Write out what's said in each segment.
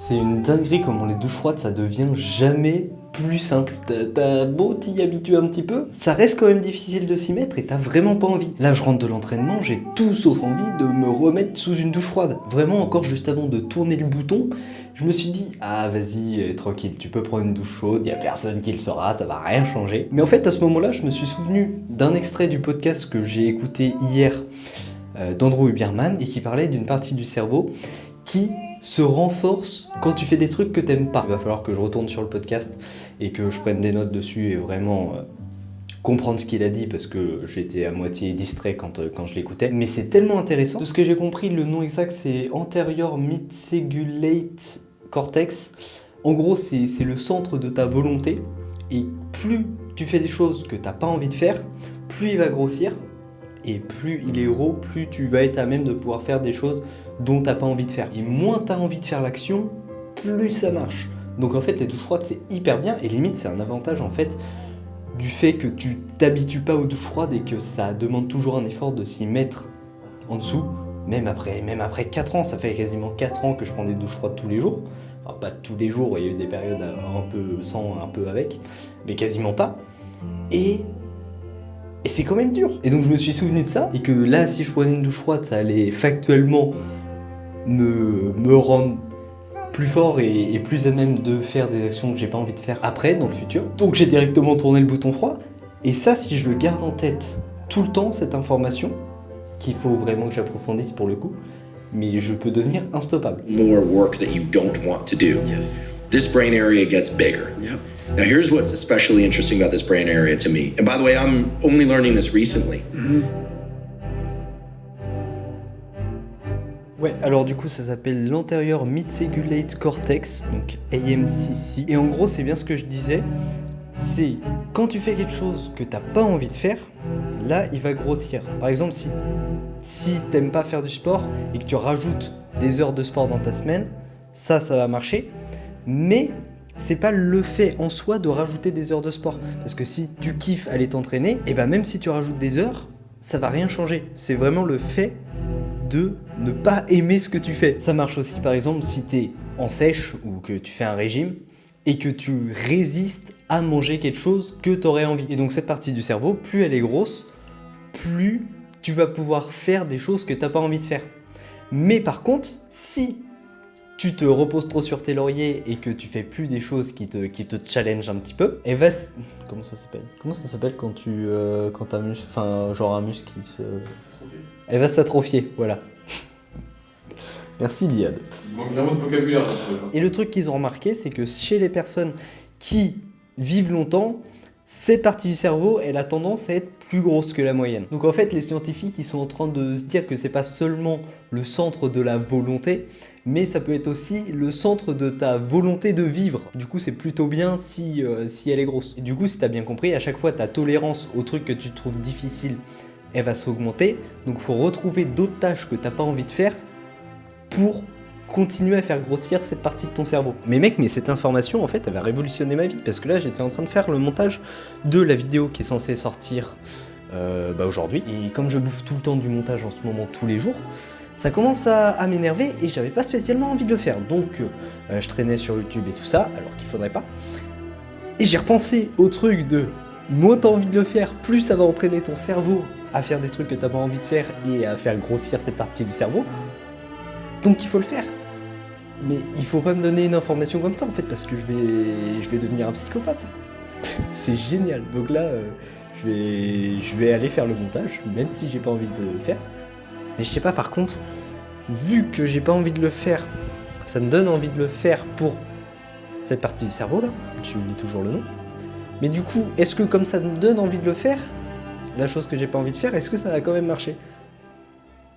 C'est une dinguerie comment les douches froides ça devient jamais plus simple. T'as beau t'y habituer un petit peu, ça reste quand même difficile de s'y mettre et t'as vraiment pas envie. Là je rentre de l'entraînement, j'ai tout sauf envie de me remettre sous une douche froide. Vraiment encore juste avant de tourner le bouton, je me suis dit ah vas-y tranquille, tu peux prendre une douche chaude, y a personne qui le saura, ça va rien changer. Mais en fait à ce moment-là je me suis souvenu d'un extrait du podcast que j'ai écouté hier d'Andrew Huberman et qui parlait d'une partie du cerveau qui se renforce quand tu fais des trucs que t'aimes pas. Il va falloir que je retourne sur le podcast et que je prenne des notes dessus et vraiment comprendre ce qu'il a dit parce que j'étais à moitié distrait quand je l'écoutais. Mais c'est tellement intéressant. De ce que j'ai compris, le nom exact c'est Anterior Midcingulate Cortex. En gros, c'est le centre de ta volonté et plus tu fais des choses que t'as pas envie de faire, plus il va grossir et plus il est gros, plus tu vas être à même de pouvoir faire des choses dont t'as pas envie de faire. Et moins t'as envie de faire l'action, plus ça marche. Donc en fait les douches froides c'est hyper bien et limite c'est un avantage en fait du fait que tu t'habitues pas aux douches froides et que ça demande toujours un effort de s'y mettre en dessous. Même après 4 ans, ça fait quasiment 4 ans que je prends des douches froides tous les jours. Enfin pas tous les jours, il y a eu des périodes un peu sans, un peu avec, mais quasiment pas. Et c'est quand même dur. Et donc je me suis souvenu de ça et que là si je prenais une douche froide ça allait factuellement me rendre plus fort et plus à même de faire des actions que j'ai pas envie de faire après, dans le futur. Donc j'ai directement tourné le bouton froid. Et ça, si je le garde en tête tout le temps, cette information, qu'il faut vraiment que j'approfondisse pour le coup, mais je peux devenir instoppable. More work that you don't want to do. Yes. This brain area gets bigger. Yep. Now here's what's especially interesting about this brain area to me. And by the way, I'm only learning this recently. Ouais, alors du coup ça s'appelle l'Anterior Midcingulate Cortex, donc AMCC. Et en gros c'est bien ce que je disais, c'est quand tu fais quelque chose que t'as pas envie de faire, là il va grossir. Par exemple si t'aimes pas faire du sport et que tu rajoutes des heures de sport dans ta semaine, ça va marcher. Mais c'est pas le fait en soi de rajouter des heures de sport. Parce que si tu kiffes aller t'entraîner, et ben même si tu rajoutes des heures, ça va rien changer. C'est vraiment le fait de ne pas aimer ce que tu fais. Ça marche aussi par exemple si t'es en sèche ou que tu fais un régime et que tu résistes à manger quelque chose que t'aurais envie. Et donc cette partie du cerveau, plus elle est grosse, plus tu vas pouvoir faire des choses que t'as pas envie de faire. Mais par contre, si tu te reposes trop sur tes lauriers et que tu fais plus des choses qui te challenge un petit peu, elle va... Comment ça s'appelle quand tu... quand t'as genre un muscle qui se... Elle va s'atrophier, voilà. Merci Liad. Il manque vraiment de vocabulaire. Et le truc qu'ils ont remarqué, c'est que chez les personnes qui vivent longtemps, cette partie du cerveau, elle a tendance à être plus grosse que la moyenne. Donc en fait, les scientifiques, ils sont en train de se dire que c'est pas seulement le centre de la volonté, mais ça peut être aussi le centre de ta volonté de vivre. Du coup, c'est plutôt bien si elle est grosse. Et du coup, si t'as bien compris, à chaque fois, ta tolérance aux trucs que tu trouves difficiles, elle va s'augmenter. Donc, il faut retrouver d'autres tâches que t'as pas envie de faire pour continuer à faire grossir cette partie de ton cerveau. Mais mec, cette information, en fait, elle va révolutionner ma vie. Parce que là, j'étais en train de faire le montage de la vidéo qui est censée sortir aujourd'hui. Et comme je bouffe tout le temps du montage en ce moment, tous les jours, ça commence à m'énerver et j'avais pas spécialement envie de le faire. Donc, je traînais sur YouTube et tout ça, alors qu'il faudrait pas. Et j'ai repensé au truc de moins t'as envie de le faire, plus ça va entraîner ton cerveau à faire des trucs que t'as pas envie de faire et à faire grossir cette partie du cerveau. Donc il faut le faire. Mais il faut pas me donner une information comme ça en fait, parce que je vais devenir un psychopathe. C'est génial. Donc là, je vais aller faire le montage, même si j'ai pas envie de le faire. Mais je sais pas, par contre, vu que j'ai pas envie de le faire, ça me donne envie de le faire pour cette partie du cerveau là, j'oublie toujours le nom. Mais du coup, est-ce que comme ça me donne envie de le faire, la chose que j'ai pas envie de faire, est-ce que ça va quand même marcher ?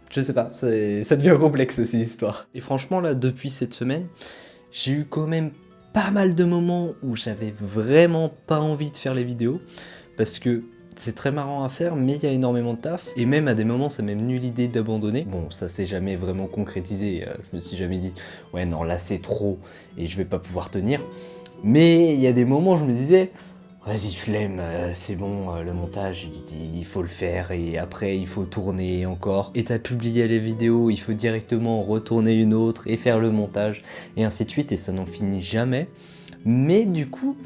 Je sais pas, ça devient complexe ces histoires. Et franchement là, depuis cette semaine, j'ai eu quand même pas mal de moments où j'avais vraiment pas envie de faire les vidéos, parce que c'est très marrant à faire, mais il y a énormément de taf, et même à des moments ça m'est venu l'idée d'abandonner. Bon, ça s'est jamais vraiment concrétisé, je me suis jamais dit ouais non là c'est trop et je vais pas pouvoir tenir, mais il y a des moments où je me disais vas-y flemme, c'est bon, le montage il faut le faire et après il faut tourner encore. Et t'as publié les vidéos, il faut directement retourner une autre et faire le montage et ainsi de suite et ça n'en finit jamais. Mais du coup,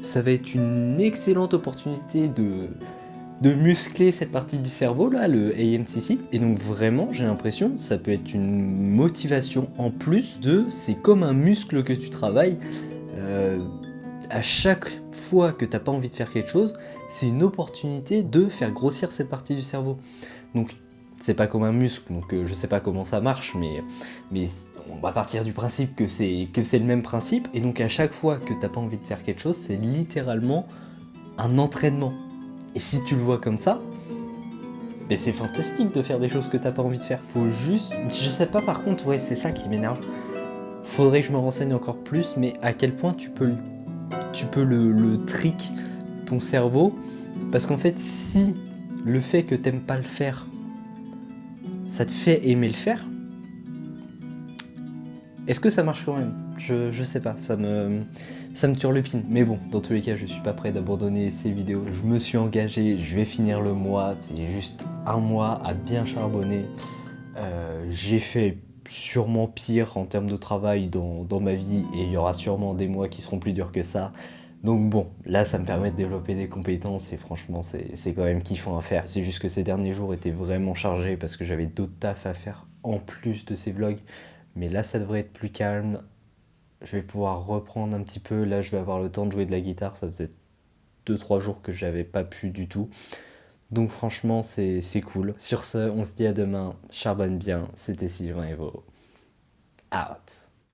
ça va être une excellente opportunité de muscler cette partie du cerveau là, le AMCC. Et donc vraiment, j'ai l'impression, ça peut être une motivation en plus c'est comme un muscle que tu travailles. À chaque fois que t'as pas envie de faire quelque chose, c'est une opportunité de faire grossir cette partie du cerveau. Donc c'est pas comme un muscle, donc je sais pas comment ça marche, mais on va partir du principe que c'est le même principe. Et donc à chaque fois que t'as pas envie de faire quelque chose, c'est littéralement un entraînement. Et si tu le vois comme ça, ben c'est fantastique de faire des choses que t'as pas envie de faire. Faut juste, je sais pas par contre, ouais c'est ça qui m'énerve. Faudrait que je me renseigne encore plus, mais à quel point tu peux le trick ton cerveau, parce qu'en fait si le fait que t'aimes pas le faire, ça te fait aimer le faire, est-ce que ça marche quand même ? Je sais pas, ça me turlupine. Mais bon, dans tous les cas, je suis pas prêt d'abandonner ces vidéos. Je me suis engagé, je vais finir le mois, c'est juste un mois à bien charbonner. J'ai fait sûrement pire en termes de travail dans ma vie et il y aura sûrement des mois qui seront plus durs que ça. Donc bon, là ça me permet de développer des compétences et franchement c'est quand même kiffant à faire. C'est juste que ces derniers jours étaient vraiment chargés parce que j'avais d'autres tafs à faire en plus de ces vlogs. Mais là ça devrait être plus calme. Je vais pouvoir reprendre un petit peu. Là je vais avoir le temps de jouer de la guitare. Ça faisait 2-3 jours que j'avais pas pu du tout. Donc franchement c'est cool. Sur ce, on se dit à demain. Charbonne bien. C'était Sylvain Evo. Out.